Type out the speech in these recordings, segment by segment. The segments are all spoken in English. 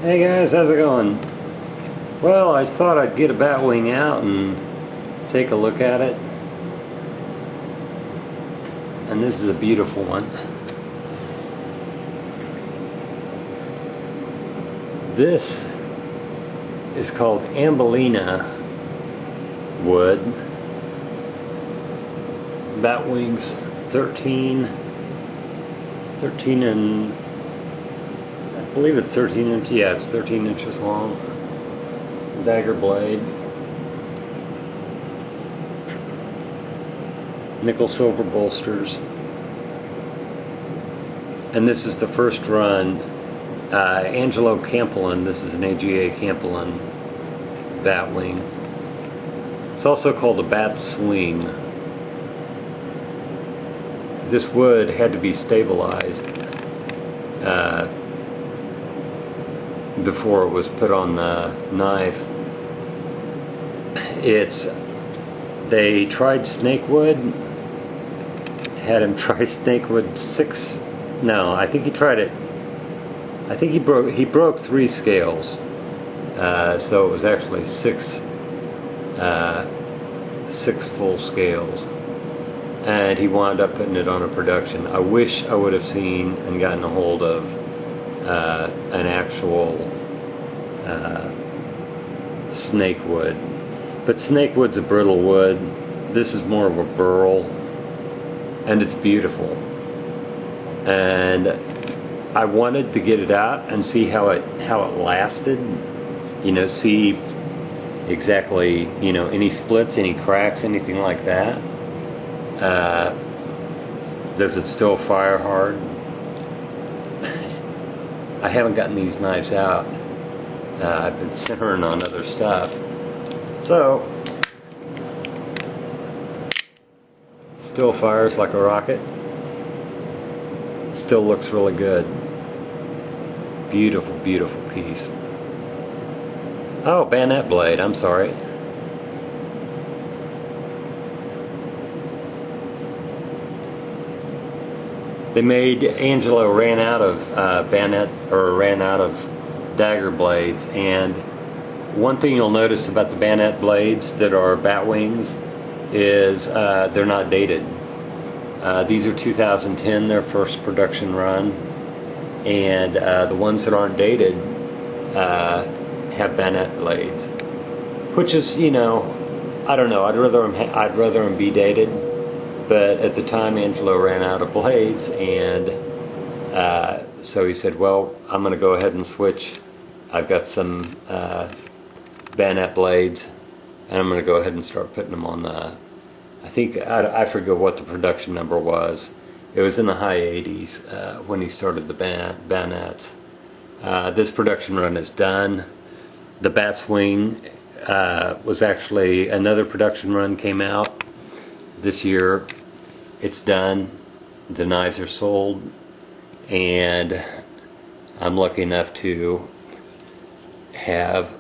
Hey guys, how's it going? Well, I thought I'd get a Batwing out and take a look at it. And this is a beautiful one. This is called Ambelina wood. Batwing's 13 and I believe it's 13 inches. Yeah, it's 13 inches long. Dagger blade. Nickel silver bolsters. And this is the first run. AGA Campolin. This is an AGA Campolin Batwing. It's also called a Batswing. This wood had to be stabilized before it was put on the knife. They tried snakewood, had him try snakewood 6, no, I think he tried it, I think he broke 3 scales, so it was actually 6 full scales, and he wound up putting it on a production. I wish I would have seen and gotten a hold of an actual snakewood. But snakewood's a brittle wood. This is more of a burl, and it's beautiful. And I wanted to get it out and see how it lasted. You know, see exactly, you know, any splits, any cracks, anything like that. Does it still fire hard? I haven't gotten these knives out. I've been centering on other stuff. So, still fires like a rocket. Still looks really good. Beautiful, beautiful piece. Oh, bayonet blade, I'm sorry. They made, Angelo ran out of ran out of dagger blades, and one thing you'll notice about the bayonet blades that are Batwings is they're not dated. These are 2010, their first production run, and the ones that aren't dated have bayonet blades, which is, you know, I don't know. I'd rather them be dated, but at the time Angelo ran out of blades, and so he said, "Well, I'm going to go ahead and switch. I've got some bayonet blades, and I'm going to go ahead and start putting them on the." I think I forget what the production number was. It was in the high 80s when he started the bayonets. This production run is done. The Batswing was actually another production run came out this year. It's done. The knives are sold, and I'm lucky enough to have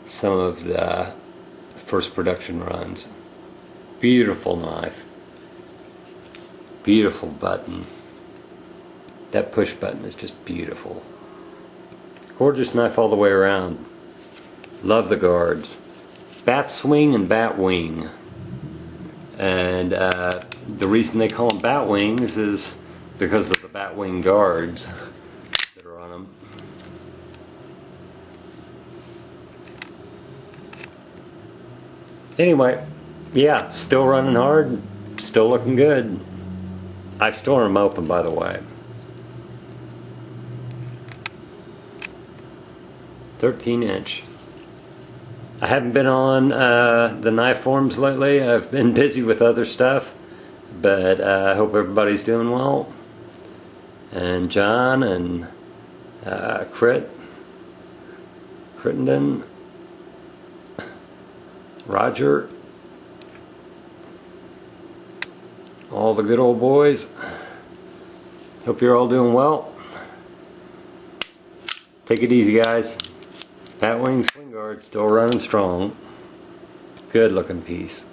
some of the first production runs. Beautiful knife. Beautiful button. That push button is just beautiful. Gorgeous knife all the way around. Love the guards. Batswing and Batwing. And the reason they call them Batwings is because of the Batwing guards that are on them. Anyway, yeah, still running hard, still looking good. I store them open, by the way. 13-inch. I haven't been on the knife forums lately. I've been busy with other stuff, but I hope everybody's doing well. And John and Crittenden, Roger, all the good old boys. Hope you're all doing well. Take it easy, guys. Batwing Swinguard still running strong. Good looking piece.